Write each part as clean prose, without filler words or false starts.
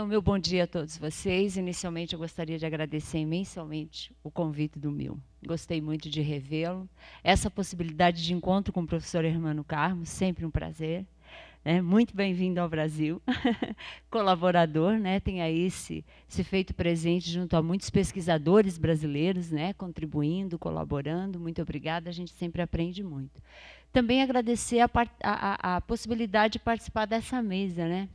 Então, meu bom dia a todos vocês. Inicialmente, eu gostaria de agradecer imensamente o convite do MIL. Gostei muito de revê-lo. Essa possibilidade de encontro com o professor Hermano Carmo, sempre um prazer. Muito bem-vindo ao Brasil. Colaborador, tem aí se feito presente junto a muitos pesquisadores brasileiros, contribuindo, colaborando. Muito obrigada, a gente sempre aprende muito. Também agradecer a possibilidade de participar dessa mesa,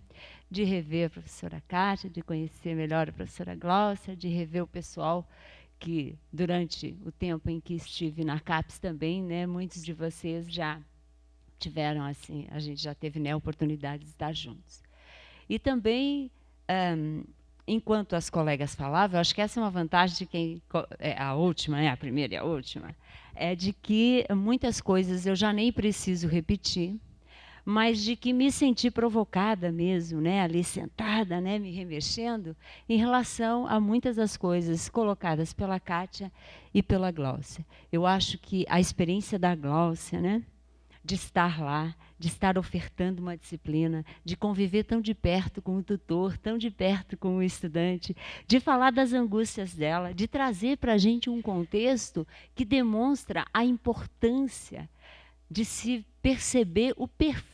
de rever a professora Kátia, de conhecer melhor a professora Gláucia, de rever o pessoal que, durante o tempo em que estive na CAPES também, muitos de vocês já tiveram, assim, a gente já teve a oportunidade de estar juntos. E também, enquanto as colegas falavam, eu acho que essa é uma vantagem de quem... a última, a primeira e a última, é de que muitas coisas eu já nem preciso repetir, mas de que me senti provocada mesmo, ali sentada, me remexendo, em relação a muitas das coisas colocadas pela Kátia e pela Gláucia. Eu acho que a experiência da Gláucia, de estar lá, de estar ofertando uma disciplina, de conviver tão de perto com o tutor, tão de perto com o estudante, de falar das angústias dela, de trazer para a gente um contexto que demonstra a importância de se perceber o perfil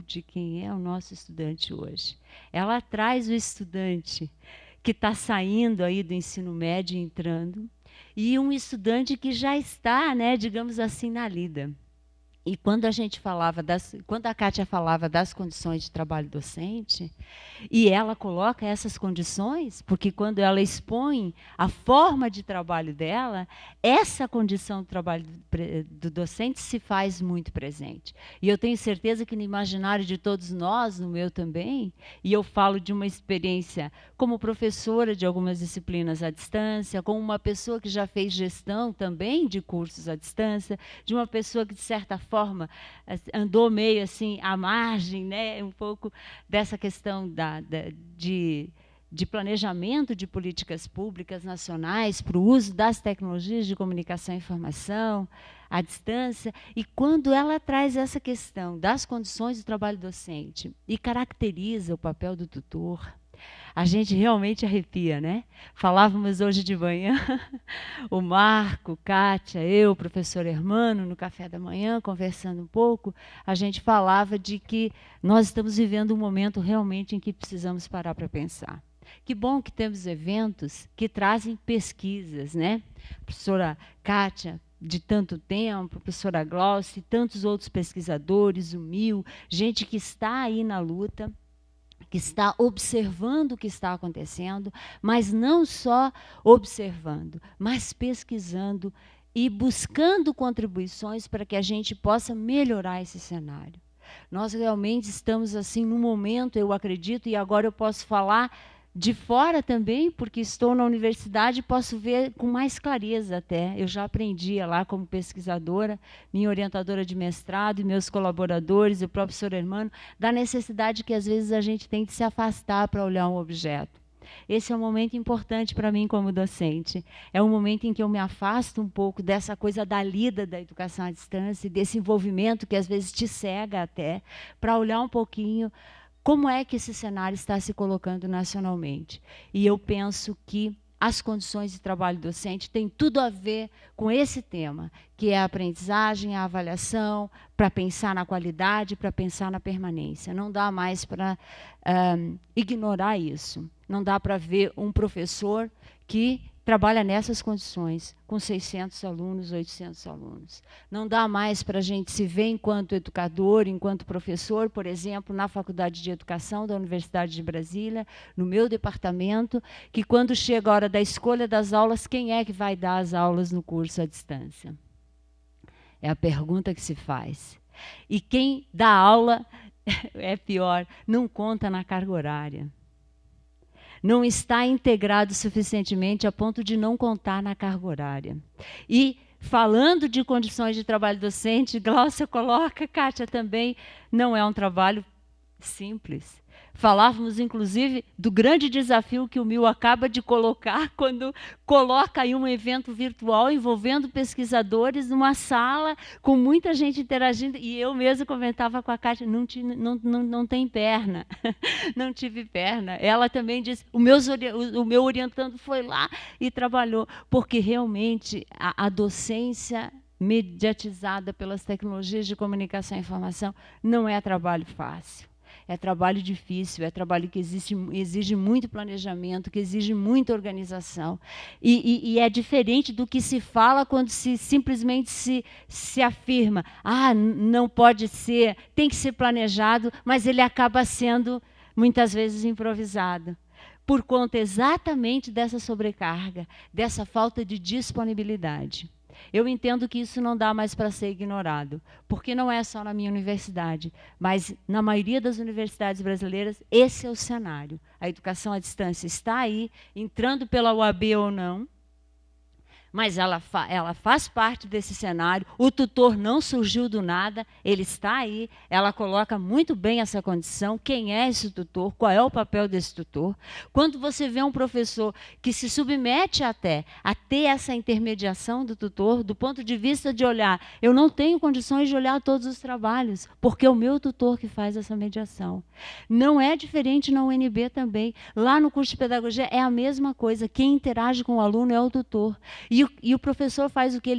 de quem é o nosso estudante hoje. Ela traz o estudante que está saindo aí do ensino médio e entrando, e um estudante que já está, digamos assim, na lida. E quando a Kátia falava das condições de trabalho docente, e ela coloca essas condições, porque quando ela expõe a forma de trabalho dela, essa condição do trabalho do docente se faz muito presente. E eu tenho certeza que no imaginário de todos nós, no meu também, e eu falo de uma experiência como professora de algumas disciplinas à distância, como uma pessoa que já fez gestão também de cursos à distância, de uma pessoa que, de certa forma, andou meio assim à margem, um pouco dessa questão de planejamento de políticas públicas nacionais para o uso das tecnologias de comunicação e informação à distância. E quando ela traz essa questão das condições do trabalho docente e caracteriza o papel do tutor, a gente realmente arrepia, Falávamos hoje de manhã, o Marco, Kátia, eu, o professor Hermano, no café da manhã, conversando um pouco, a gente falava de que nós estamos vivendo um momento realmente em que precisamos parar para pensar. Que bom que temos eventos que trazem pesquisas, Professora Kátia, de tanto tempo, professora Gláucia e tantos outros pesquisadores, o MIL, gente que está aí na luta, que está observando o que está acontecendo, mas não só observando, mas pesquisando e buscando contribuições para que a gente possa melhorar esse cenário. Nós realmente estamos assim num momento, eu acredito, e agora eu posso falar de fora também, porque estou na universidade e posso ver com mais clareza até. Eu já aprendia lá como pesquisadora, minha orientadora de mestrado e meus colaboradores, o próprio professor Hermano, da necessidade que às vezes a gente tem de se afastar para olhar um objeto. Esse é um momento importante para mim como docente. É um momento em que eu me afasto um pouco dessa coisa da lida da educação à distância, desse envolvimento que às vezes te cega até, para olhar um pouquinho como é que esse cenário está se colocando nacionalmente. E eu penso que as condições de trabalho docente têm tudo a ver com esse tema, que é a aprendizagem, a avaliação, para pensar na qualidade, para pensar na permanência. Não dá mais para ignorar isso. Não dá para ver um professor que trabalha nessas condições, com 600 alunos, 800 alunos. Não dá mais para a gente se ver enquanto educador, enquanto professor, por exemplo, na Faculdade de Educação da Universidade de Brasília, no meu departamento, que quando chega a hora da escolha das aulas, quem é que vai dar as aulas no curso à distância? É a pergunta que se faz. E quem dá aula, é pior, não conta na carga horária. Não está integrado suficientemente a ponto de não contar na carga horária. E, falando de condições de trabalho docente, Gláucia coloca, Kátia também, não é um trabalho simples. Falávamos, inclusive, do grande desafio que o MIL acaba de colocar quando coloca aí um evento virtual envolvendo pesquisadores numa sala com muita gente interagindo. E eu mesma comentava com a Kátia, não tem perna, não tive perna. Ela também disse, o meu orientando foi lá e trabalhou, porque realmente a docência mediatizada pelas tecnologias de comunicação e informação não é trabalho fácil. É trabalho difícil, é trabalho que exige muito planejamento, que exige muita organização. E é diferente do que se fala quando simplesmente se afirma, não pode ser, tem que ser planejado, mas ele acaba sendo, muitas vezes, improvisado. Por conta exatamente dessa sobrecarga, dessa falta de disponibilidade. Eu entendo que isso não dá mais para ser ignorado, porque não é só na minha universidade, mas na maioria das universidades brasileiras, esse é o cenário. A educação à distância está aí, entrando pela UAB ou não, mas ela faz parte desse cenário. O tutor não surgiu do nada, ele está aí, ela coloca muito bem essa condição, quem é esse tutor, qual é o papel desse tutor. Quando você vê um professor que se submete até a ter essa intermediação do tutor, do ponto de vista de olhar, eu não tenho condições de olhar todos os trabalhos, porque é o meu tutor que faz essa mediação. Não é diferente na UNB também. Lá no curso de pedagogia é a mesma coisa, quem interage com o aluno é o tutor. E o professor faz o que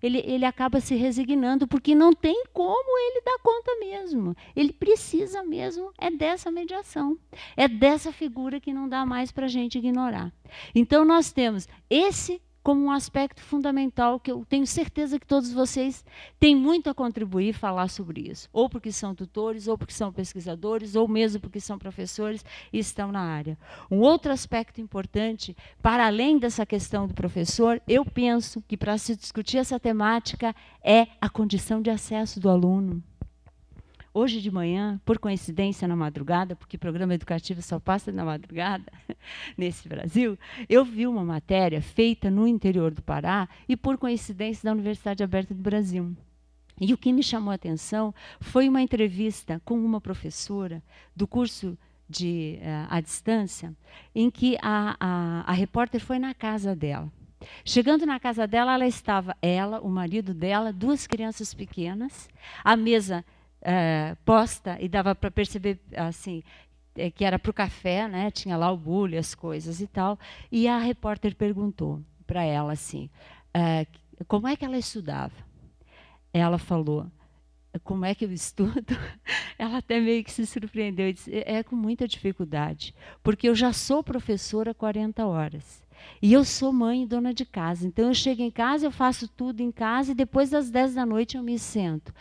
ele acaba se resignando, porque não tem como ele dar conta mesmo. Ele precisa mesmo dessa mediação. É dessa figura que não dá mais para a gente ignorar. Então, nós temos esse como um aspecto fundamental, que eu tenho certeza que todos vocês têm muito a contribuir, falar sobre isso. Ou porque são tutores, ou porque são pesquisadores, ou mesmo porque são professores e estão na área. Um outro aspecto importante, para além dessa questão do professor, eu penso que para se discutir essa temática é a condição de acesso do aluno. Hoje de manhã, por coincidência na madrugada, porque programa educativo só passa na madrugada nesse Brasil, eu vi uma matéria feita no interior do Pará e por coincidência da Universidade Aberta do Brasil. E o que me chamou a atenção foi uma entrevista com uma professora do curso à distância, em que a repórter foi na casa dela. Chegando na casa dela, ela, o marido dela, duas crianças pequenas, a mesa posta, e dava para perceber assim, que era para o café, né? Tinha lá o bule, as coisas e tal. E a repórter perguntou para ela assim, como é que ela estudava? Ela falou, como é que eu estudo? Ela até meio que se surpreendeu e disse, com muita dificuldade, porque eu já sou professora há 40 horas. E eu sou mãe e dona de casa. Então, eu chego em casa, eu faço tudo em casa e depois das 10 da noite eu me sento.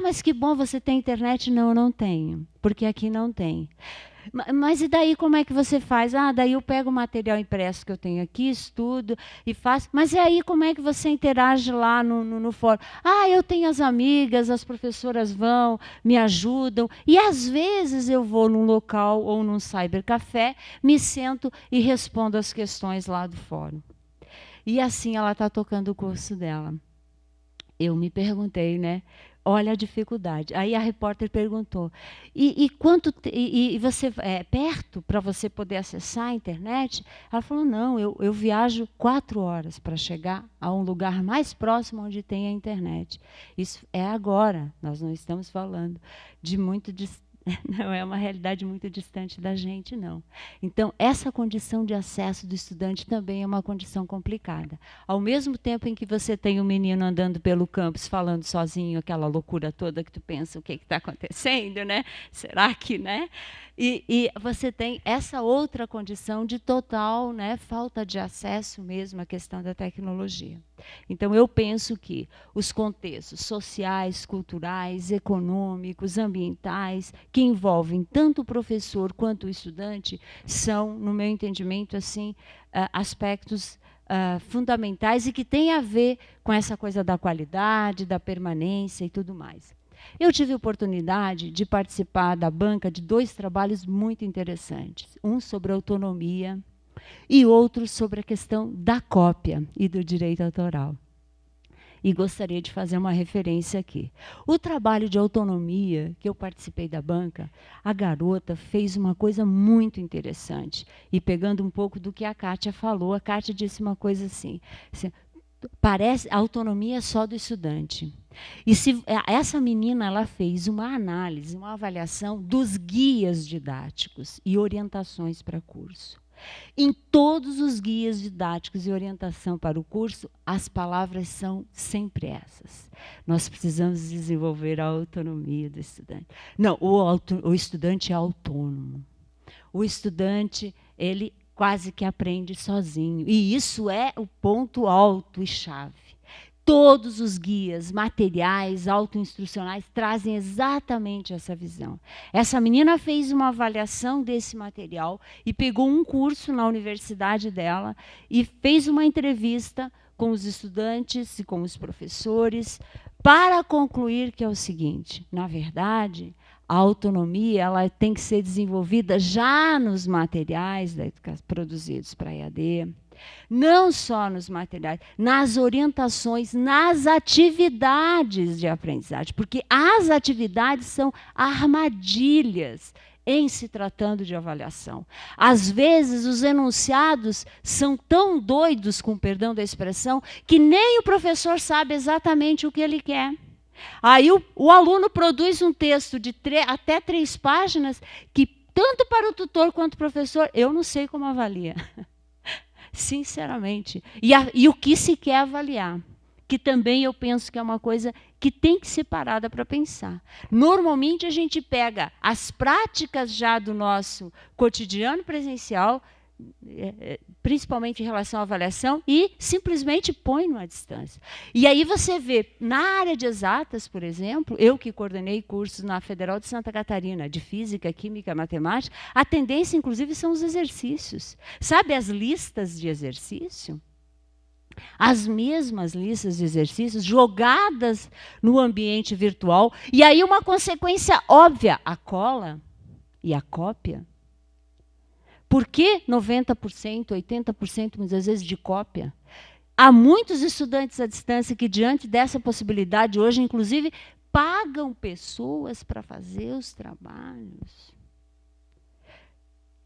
Mas que bom, você tem internet? Não, eu não tenho, porque aqui não tem. Mas e daí como é que você faz? Daí eu pego o material impresso que eu tenho aqui, estudo e faço. Mas e aí como é que você interage lá no fórum? Eu tenho as amigas, as professoras vão, me ajudam. E às vezes eu vou num local ou num cybercafé, me sento e respondo as questões lá do fórum. E assim ela está tocando o curso dela. Eu me perguntei, né? Olha a dificuldade. Aí a repórter perguntou, e você perto para você poder acessar a internet? Ela falou, não, eu viajo 4 horas para chegar a um lugar mais próximo onde tem a internet. Isso é agora, nós não estamos falando de muito distante. Não é uma realidade muito distante da gente, não. Então, essa condição de acesso do estudante também é uma condição complicada. Ao mesmo tempo em que você tem um menino andando pelo campus, falando sozinho, aquela loucura toda que tu pensa, o que está acontecendo, né? Será que, né? E você tem essa outra condição de total, né, falta de acesso mesmo à questão da tecnologia. Então, eu penso que os contextos sociais, culturais, econômicos, ambientais, que envolvem tanto o professor quanto o estudante, são, no meu entendimento, assim, aspectos fundamentais e que têm a ver com essa coisa da qualidade, da permanência e tudo mais. Eu tive a oportunidade de participar da banca de 2 trabalhos muito interessantes. Um sobre autonomia e outro sobre a questão da cópia e do direito autoral. e gostaria de fazer uma referência aqui. O trabalho de autonomia, que eu participei da banca, a garota fez uma coisa muito interessante. E pegando um pouco do que a Kátia falou, a Kátia disse uma coisa assim, parece a autonomia é só do estudante. E se essa menina ela fez uma análise, uma avaliação dos guias didáticos e orientações para curso. Em todos os guias didáticos e orientação para o curso, as palavras são sempre essas. Nós precisamos desenvolver a autonomia do estudante. Não, o estudante é autônomo. O estudante, ele quase que aprende sozinho. E isso é o ponto alto e chave. Todos os guias, materiais, autoinstrucionais trazem exatamente essa visão. Essa menina fez uma avaliação desse material e pegou um curso na universidade dela e fez uma entrevista com os estudantes e com os professores para concluir que é o seguinte, na verdade, a autonomia ela tem que ser desenvolvida já nos materiais produzidos para a EAD, não só nos materiais, nas orientações, nas atividades de aprendizagem, porque as atividades são armadilhas em se tratando de avaliação. Às vezes, os enunciados são tão doidos, com perdão da expressão, que nem o professor sabe exatamente o que ele quer. Aí o aluno produz um texto de até 3 páginas que, tanto para o tutor quanto o professor, eu não sei como avalia. Sinceramente. E o que se quer avaliar? Que também eu penso que é uma coisa que tem que ser parada para pensar. Normalmente, a gente pega as práticas já do nosso cotidiano presencial, principalmente em relação à avaliação, e simplesmente põe numa distância. E aí você vê, na área de exatas, por exemplo, eu que coordenei cursos na Federal de Santa Catarina, de Física, Química, Matemática, a tendência, inclusive, são os exercícios. Sabe as listas de exercício? As mesmas listas de exercícios jogadas no ambiente virtual. E aí uma consequência óbvia, a cola e a cópia. Por que 90%, 80% muitas vezes de cópia? Há muitos estudantes à distância que, diante dessa possibilidade, hoje, inclusive, pagam pessoas para fazer os trabalhos.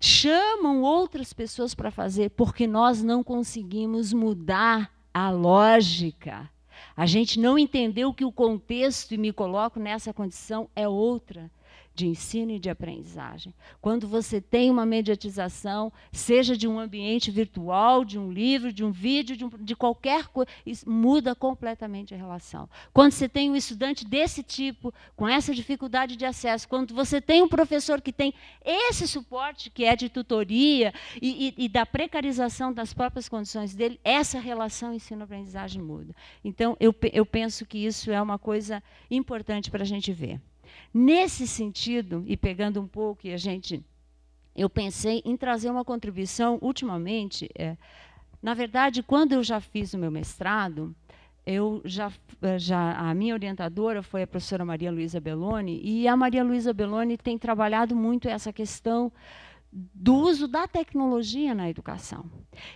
Chamam outras pessoas para fazer, porque nós não conseguimos mudar a lógica. A gente não entendeu que o contexto, e me coloco nessa condição, é outra, de ensino e de aprendizagem. Quando você tem uma mediatização, seja de um ambiente virtual, de um livro, de um vídeo, de qualquer coisa, isso muda completamente a relação. Quando você tem um estudante desse tipo, com essa dificuldade de acesso, quando você tem um professor que tem esse suporte, que é de tutoria e da precarização das próprias condições dele, essa relação ensino-aprendizagem muda. Então, eu penso que isso é uma coisa importante para a gente ver. Nesse sentido, e pegando um pouco, eu pensei em trazer uma contribuição ultimamente. Na verdade, quando eu já fiz o meu mestrado, a minha orientadora foi a professora Maria Luísa Belloni, e a Maria Luísa Belloni tem trabalhado muito essa questão do uso da tecnologia na educação.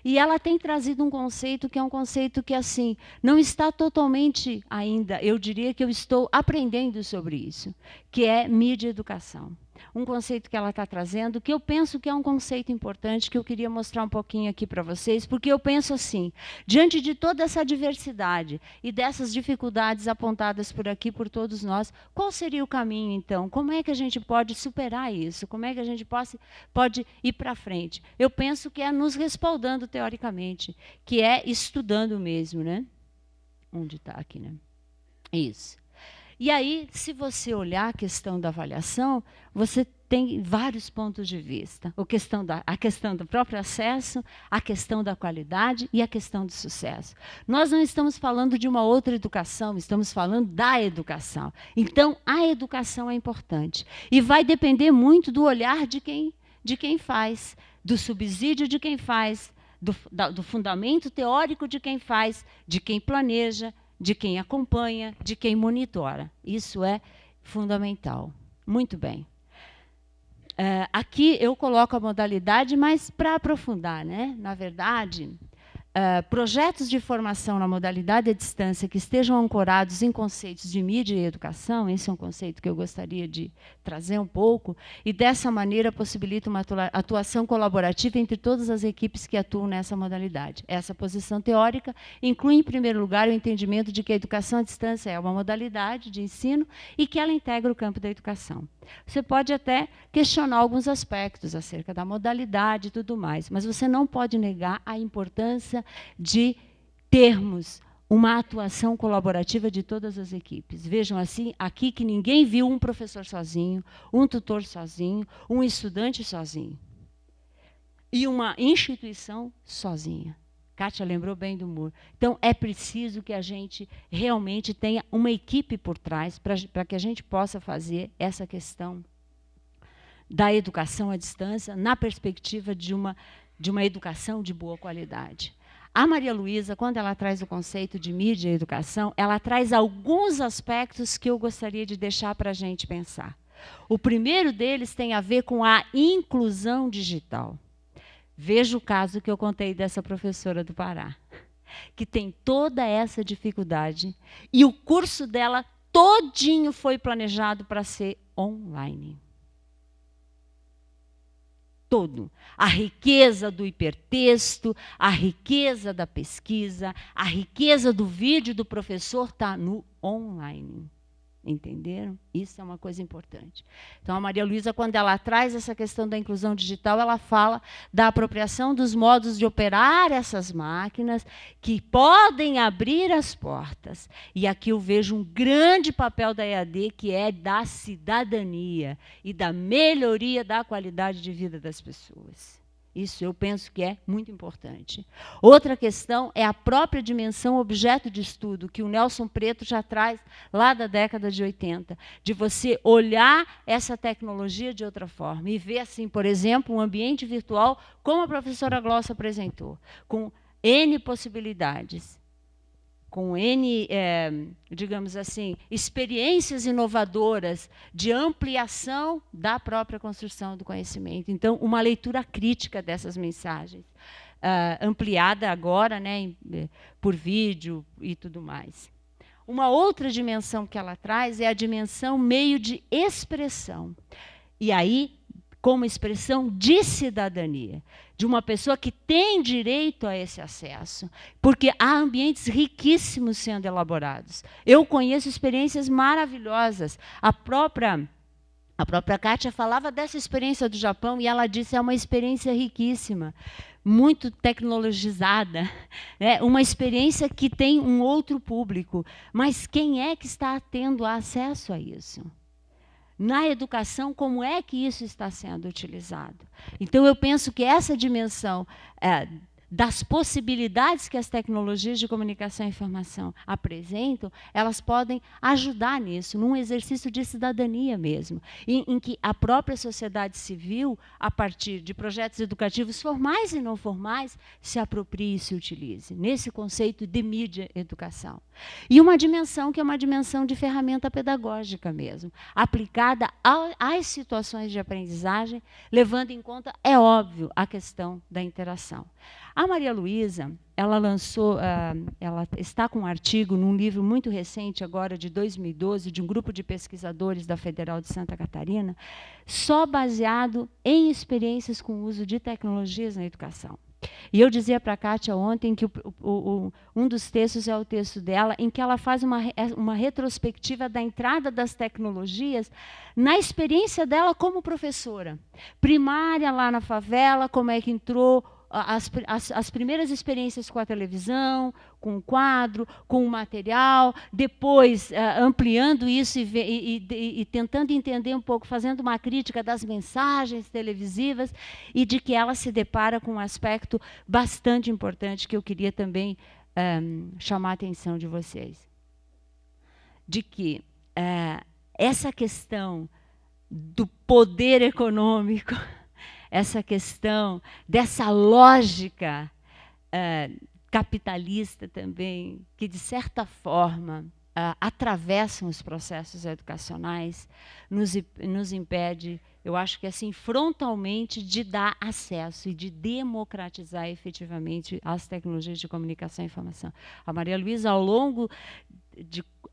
E ela tem trazido um conceito que é um conceito que, assim, não está totalmente ainda, eu diria que eu estou aprendendo sobre isso, que é mídia e educação. Um conceito que ela está trazendo, que eu penso que é um conceito importante, que eu queria mostrar um pouquinho aqui para vocês, porque eu penso assim, diante de toda essa diversidade e dessas dificuldades apontadas por aqui, por todos nós, qual seria o caminho, então? Como é que a gente pode superar isso? Como é que a gente pode ir para frente? Eu penso que é nos respaldando teoricamente, que é estudando mesmo, né? Onde está aqui, né? Isso. E aí, se você olhar a questão da avaliação, você tem vários pontos de vista. A questão do próprio acesso, a questão da qualidade e a questão do sucesso. Nós não estamos falando de uma outra educação, estamos falando da educação. Então, a educação é importante. E vai depender muito do olhar de quem faz, do subsídio de quem faz, do fundamento teórico de quem faz, de quem planeja, de quem acompanha, de quem monitora. Isso é fundamental. Muito bem. Aqui eu coloco a modalidade, mas para aprofundar, né? Na verdade, projetos de formação na modalidade à distância que estejam ancorados em conceitos de mídia e educação, esse é um conceito que eu gostaria de trazer um pouco, e dessa maneira possibilita uma atuação colaborativa entre todas as equipes que atuam nessa modalidade. Essa posição teórica inclui, em primeiro lugar, o entendimento de que a educação à distância é uma modalidade de ensino e que ela integra o campo da educação. Você pode até questionar alguns aspectos acerca da modalidade e tudo mais, mas você não pode negar a importância de termos uma atuação colaborativa de todas as equipes. Vejam assim, aqui que ninguém viu um professor sozinho, um tutor sozinho, um estudante sozinho. E uma instituição sozinha. Kátia lembrou bem do Moore. Então, é preciso que a gente realmente tenha uma equipe por trás para que a gente possa fazer essa questão da educação à distância na perspectiva de uma educação de boa qualidade. A Maria Luísa, quando ela traz o conceito de mídia e educação, ela traz alguns aspectos que eu gostaria de deixar para a gente pensar. O primeiro deles tem a ver com a inclusão digital. Veja o caso que eu contei dessa professora do Pará, que tem toda essa dificuldade e o curso dela todinho foi planejado para ser online. Todo. A riqueza do hipertexto, a riqueza da pesquisa, a riqueza do vídeo do professor está no online. Entenderam? Isso é uma coisa importante. Então, a Maria Luísa, quando ela traz essa questão da inclusão digital, ela fala da apropriação dos modos de operar essas máquinas que podem abrir as portas. E aqui eu vejo um grande papel da EAD, que é da cidadania e da melhoria da qualidade de vida das pessoas. Isso eu penso que é muito importante. Outra questão é a própria dimensão objeto de estudo, que o Nelson Preto já traz lá da década de 80, de você olhar essa tecnologia de outra forma e ver, assim, por exemplo, um ambiente virtual, como a professora Glossa apresentou, com N possibilidades, com N, digamos assim, experiências inovadoras de ampliação da própria construção do conhecimento. Então, uma leitura crítica dessas mensagens, ampliada agora, né, por vídeo e tudo mais. Uma outra dimensão que ela traz é a dimensão meio de expressão. E aí, como expressão de cidadania, de uma pessoa que tem direito a esse acesso, porque há ambientes riquíssimos sendo elaborados. Eu conheço experiências maravilhosas. A própria Kátia falava dessa experiência do Japão e ela disse que é uma experiência riquíssima, muito tecnologizada, uma experiência que tem um outro público. Mas quem é que está tendo acesso a isso? Na educação, como é que isso está sendo utilizado? Então, eu penso que essa dimensão das possibilidades que as tecnologias de comunicação e informação apresentam, elas podem ajudar nisso, num exercício de cidadania mesmo, em que a própria sociedade civil, a partir de projetos educativos formais e não formais, se aproprie e se utilize, nesse conceito de mídia educação. E uma dimensão que é uma dimensão de ferramenta pedagógica mesmo, aplicada às situações de aprendizagem, levando em conta, é óbvio, a questão da interação. A Maria Luísa, ela está com um artigo num livro muito recente, agora de 2012, de um grupo de pesquisadores da Federal de Santa Catarina, só baseado em experiências com o uso de tecnologias na educação. E eu dizia para a Kátia ontem que um dos textos é o texto dela, em que ela faz uma retrospectiva da entrada das tecnologias na experiência dela como professora. Primária, lá na favela, como é que entrou as primeiras experiências com a televisão, com o quadro, com o material, depois ampliando isso e tentando entender um pouco, fazendo uma crítica das mensagens televisivas e de que ela se depara com um aspecto bastante importante que eu queria também chamar a atenção de vocês. De que essa questão do poder econômico, essa questão dessa lógica capitalista também, que, de certa forma, atravessam os processos educacionais nos impede, eu acho que assim, frontalmente, de dar acesso e de democratizar efetivamente as tecnologias de comunicação e informação. A Maria Luísa, ao longo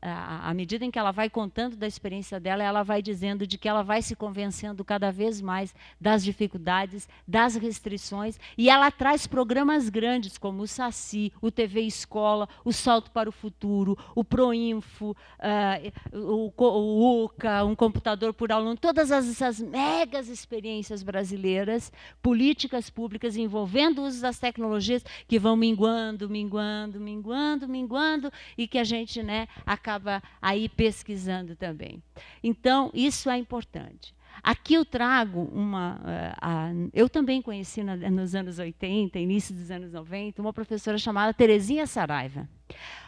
à medida em que ela vai contando da experiência dela, ela vai dizendo de que ela vai se convencendo cada vez mais das dificuldades, das restrições, e ela traz programas grandes como o Saci, o TV Escola, o Salto para o Futuro, o Proinfo, o UCA, um computador por aluno, todas essas megas experiências brasileiras, políticas públicas envolvendo o uso das tecnologias que vão minguando, e que a gente, né, acaba aí pesquisando também. Então, isso é importante. Aqui eu trago eu também conheci nos anos 80, início dos anos 90, uma professora chamada Terezinha Saraiva.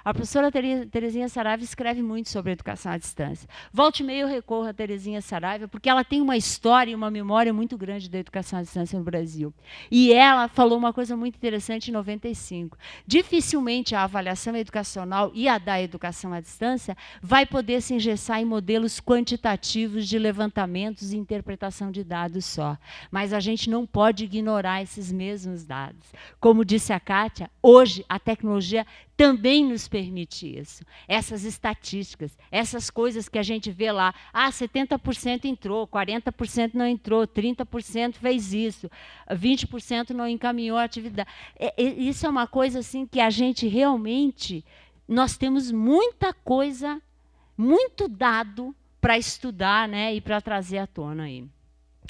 A professora Terezinha Saraiva escreve muito sobre educação à distância. Volte e meia eu recorro a Terezinha Saraiva, porque ela tem uma história e uma memória muito grande da educação à distância no Brasil. E ela falou uma coisa muito interessante em 95. Dificilmente a avaliação educacional e a da educação à distância vai poder se engessar em modelos quantitativos de levantamentos e interpretação de dados só. Mas a gente não pode ignorar esses mesmos dados. Como disse a Kátia, hoje a tecnologia também nos permite isso. Essas estatísticas, essas coisas que a gente vê lá, 70% entrou, 40% não entrou, 30% fez isso, 20% não encaminhou a atividade. Isso é uma coisa assim que a gente realmente, nós temos muita coisa, muito dado para estudar, né, e para trazer à tona aí.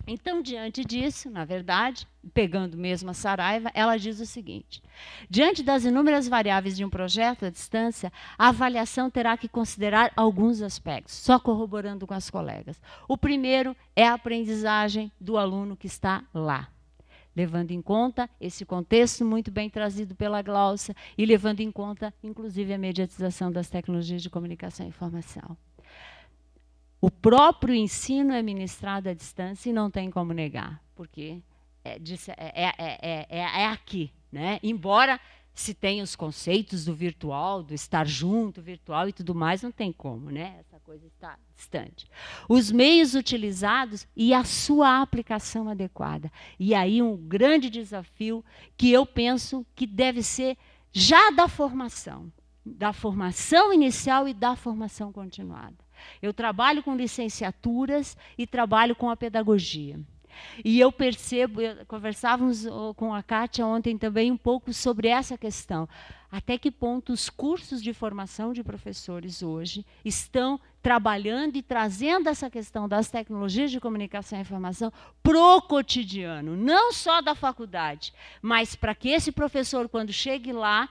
Então, diante disso, na verdade, pegando mesmo a Saraiva, ela diz o seguinte: diante das inúmeras variáveis de um projeto à distância, a avaliação terá que considerar alguns aspectos, só corroborando com as colegas. O primeiro é a aprendizagem do aluno que está lá, levando em conta esse contexto muito bem trazido pela Glaucia e levando em conta, inclusive, a mediatização das tecnologias de comunicação e informação. O próprio ensino é ministrado à distância e não tem como negar, porque é aqui, né? Embora se tenha os conceitos do virtual, do estar junto, virtual e tudo mais, não tem como, né? Essa coisa está distante. Os meios utilizados e a sua aplicação adequada. E aí um grande desafio que eu penso que deve ser já da formação inicial e da formação continuada. Eu trabalho com licenciaturas e trabalho com a pedagogia. E eu percebo, conversávamos com a Kátia ontem também um pouco sobre essa questão. Até que ponto os cursos de formação de professores hoje estão trabalhando e trazendo essa questão das tecnologias de comunicação e informação para o cotidiano, não só da faculdade, mas para que esse professor, quando chegue lá,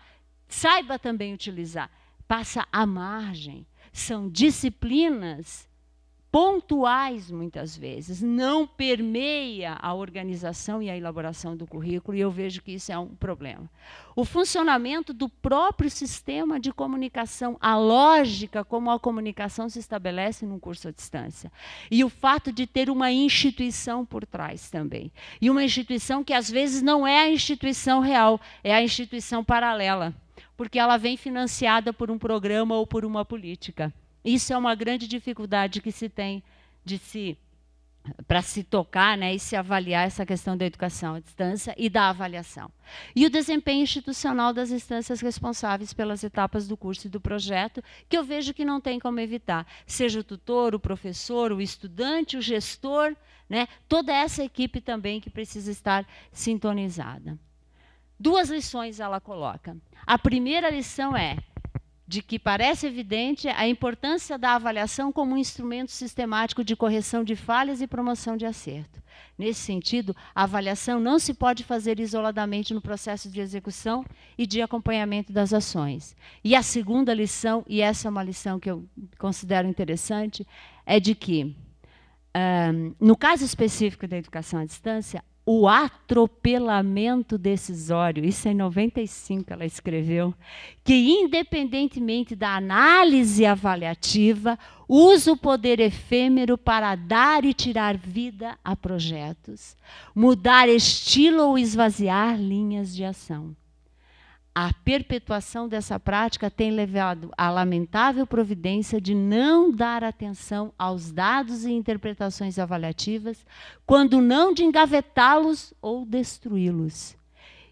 saiba também utilizar. Passa à margem. São disciplinas pontuais, muitas vezes, não permeia a organização e a elaboração do currículo, e eu vejo que isso é um problema. O funcionamento do próprio sistema de comunicação, a lógica como a comunicação se estabelece num curso à distância, e o fato de ter uma instituição por trás também, e uma instituição que às vezes não é a instituição real, é a instituição paralela, porque ela vem financiada por um programa ou por uma política. Isso é uma grande dificuldade que se tem para se tocar, né, e se avaliar essa questão da educação à distância e da avaliação. E o desempenho institucional das instâncias responsáveis pelas etapas do curso e do projeto, que eu vejo que não tem como evitar. Seja o tutor, o professor, o estudante, o gestor, né, toda essa equipe também que precisa estar sintonizada. 2 lições ela coloca. A primeira lição é de que parece evidente a importância da avaliação como um instrumento sistemático de correção de falhas e promoção de acerto. Nesse sentido, a avaliação não se pode fazer isoladamente no processo de execução e de acompanhamento das ações. E a segunda lição, e essa é uma lição que eu considero interessante, é de que, no caso específico da educação à distância, o atropelamento decisório, isso em 95 ela escreveu, que independentemente da análise avaliativa, usa o poder efêmero para dar e tirar vida a projetos, mudar estilo ou esvaziar linhas de ação. a perpetuação dessa prática tem levado à lamentável providência de não dar atenção aos dados e interpretações avaliativas, quando não de engavetá-los ou destruí-los.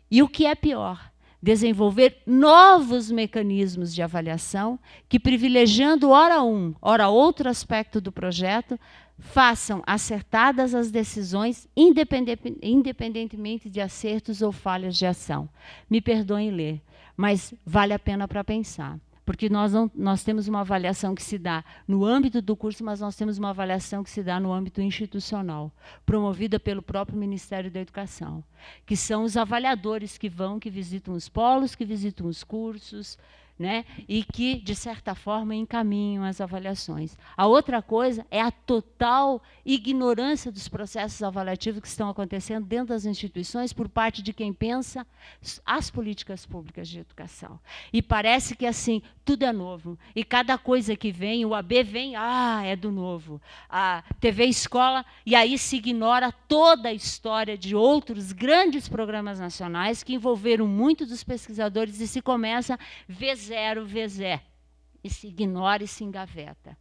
E o que é pior, desenvolver novos mecanismos de avaliação que, privilegiando ora um, ora outro aspecto do projeto, façam acertadas as decisões, independentemente de acertos ou falhas de ação. Me perdoem ler, mas vale a pena para pensar. Porque nós temos uma avaliação que se dá no âmbito do curso, mas nós temos uma avaliação que se dá no âmbito institucional, promovida pelo próprio Ministério da Educação, que são os avaliadores que visitam os polos, que visitam os cursos, né, e que, de certa forma, encaminham as avaliações. A outra coisa é a total ignorância dos processos avaliativos que estão acontecendo dentro das instituições por parte de quem pensa as políticas públicas de educação. E parece que, assim, tudo é novo. E cada coisa que vem, o AB vem, é do novo. A TV Escola, e aí se ignora toda a história de outros grandes programas nacionais que envolveram muitos dos pesquisadores e se começa V0, V0, e se ignora e se engaveta.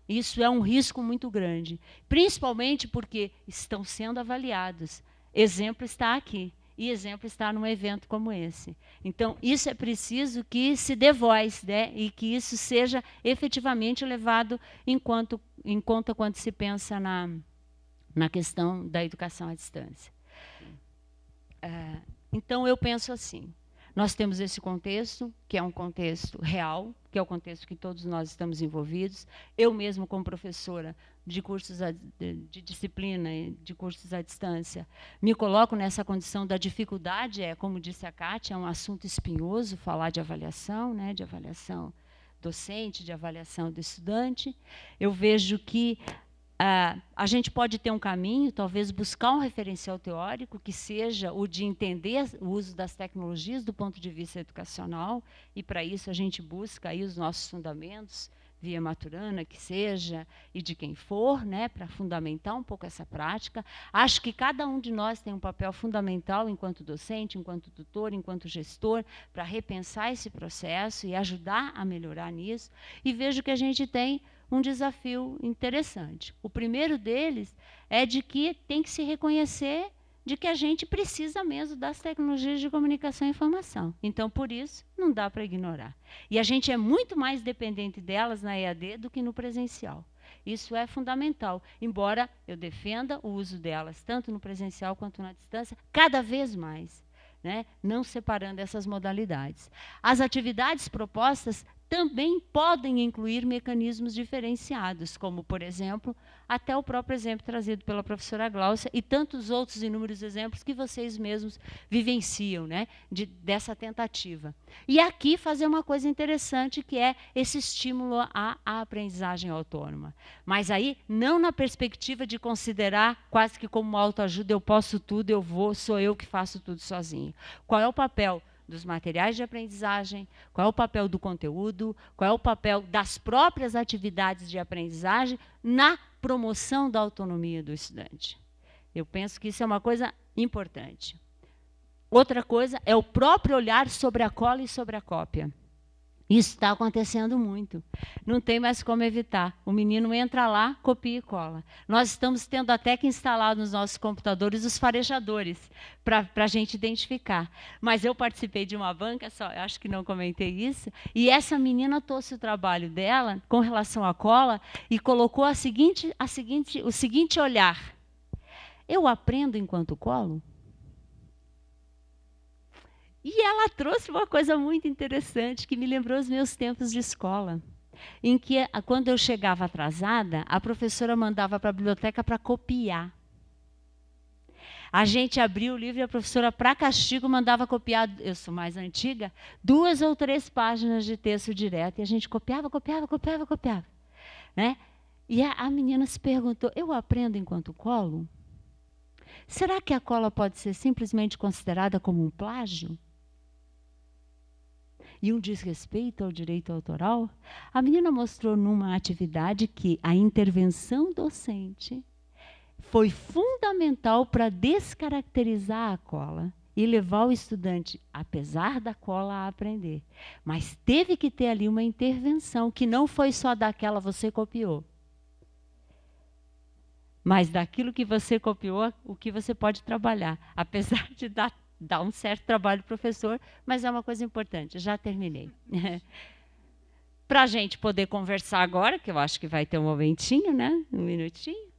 Isso é um risco muito grande, principalmente porque estão sendo avaliados. Exemplo está aqui, e exemplo está num evento como esse. Então, isso é preciso que se dê voz, né, e que isso seja efetivamente levado em conta quando se pensa na questão da educação à distância. Então, eu penso assim, nós temos esse contexto, que é um contexto real, que é o contexto que todos nós estamos envolvidos. Eu mesmo, como professora de cursos de disciplina, de cursos à distância, me coloco nessa condição da dificuldade, como disse a Kátia, é um assunto espinhoso falar de avaliação, né, de avaliação docente, de avaliação do estudante. Eu vejo que a gente pode ter um caminho, talvez buscar um referencial teórico que seja o de entender o uso das tecnologias do ponto de vista educacional, e para isso a gente busca aí os nossos fundamentos, via Maturana, que seja, e de quem for, né, para fundamentar um pouco essa prática. Acho que cada um de nós tem um papel fundamental enquanto docente, enquanto tutor, enquanto gestor, para repensar esse processo e ajudar a melhorar nisso, e vejo que a gente tem um desafio interessante. O primeiro deles é de que tem que se reconhecer de que a gente precisa mesmo das tecnologias de comunicação e informação. Então, por isso, não dá para ignorar. E a gente é muito mais dependente delas na EAD do que no presencial. Isso é fundamental, embora eu defenda o uso delas, tanto no presencial quanto na distância, cada vez mais, né? Não separando essas modalidades. As atividades propostas também podem incluir mecanismos diferenciados, como, por exemplo, até o próprio exemplo trazido pela professora Gláucia e tantos outros inúmeros exemplos que vocês mesmos vivenciam, né, dessa tentativa. E aqui fazer uma coisa interessante, que é esse estímulo à aprendizagem autônoma. Mas aí, não na perspectiva de considerar quase que como autoajuda, eu posso tudo, sou eu que faço tudo sozinho. Qual é o papel dos materiais de aprendizagem, qual é o papel do conteúdo, qual é o papel das próprias atividades de aprendizagem na promoção da autonomia do estudante. Eu penso que isso é uma coisa importante. Outra coisa é o próprio olhar sobre a cola e sobre a cópia. Isso está acontecendo muito. Não tem mais como evitar. O menino entra lá, copia e cola. Nós estamos tendo até que instalar nos nossos computadores os farejadores, para a gente identificar. Mas eu participei de uma banca, eu acho que não comentei isso, e essa menina trouxe o trabalho dela com relação à cola e colocou o seguinte olhar. Eu aprendo enquanto colo? E ela trouxe uma coisa muito interessante, que me lembrou os meus tempos de escola, em que, quando eu chegava atrasada, a professora mandava para a biblioteca para copiar. A gente abria o livro e a professora, para castigo, mandava copiar, eu sou mais antiga, 2 ou 3 páginas de texto direto, e a gente copiava. Né? E a menina se perguntou, eu aprendo enquanto colo? Será que a cola pode ser simplesmente considerada como um plágio? E um desrespeito ao direito autoral? A menina mostrou numa atividade que a intervenção docente foi fundamental para descaracterizar a cola e levar o estudante, apesar da cola, a aprender. Mas teve que ter ali uma intervenção, que não foi só daquela você copiou. Mas daquilo que você copiou, o que você pode trabalhar. Apesar de dar um certo trabalho professor, mas é uma coisa importante. Já terminei. Para a gente poder conversar agora, que eu acho que vai ter um momentinho, né? Um minutinho.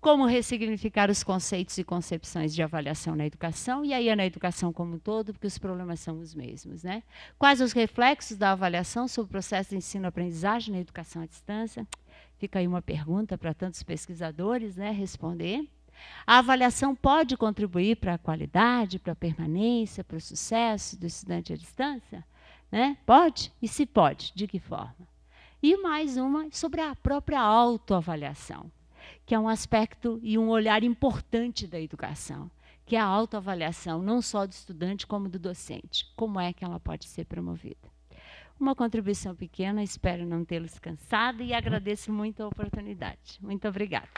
Como ressignificar os conceitos e concepções de avaliação na educação, e aí é na educação como um todo, porque os problemas são os mesmos, né? Quais os reflexos da avaliação sobre o processo de ensino-aprendizagem na educação à distância? Fica aí uma pergunta para tantos pesquisadores, né, responder. A avaliação pode contribuir para a qualidade, para a permanência, para o sucesso do estudante à distância? Né? Pode? E se pode, de que forma? E mais uma sobre a própria autoavaliação, que é um aspecto e um olhar importante da educação, que é a autoavaliação, não só do estudante, como do docente. Como é que ela pode ser promovida? Uma contribuição pequena, espero não tê-los cansado e agradeço muito a oportunidade. Muito obrigada.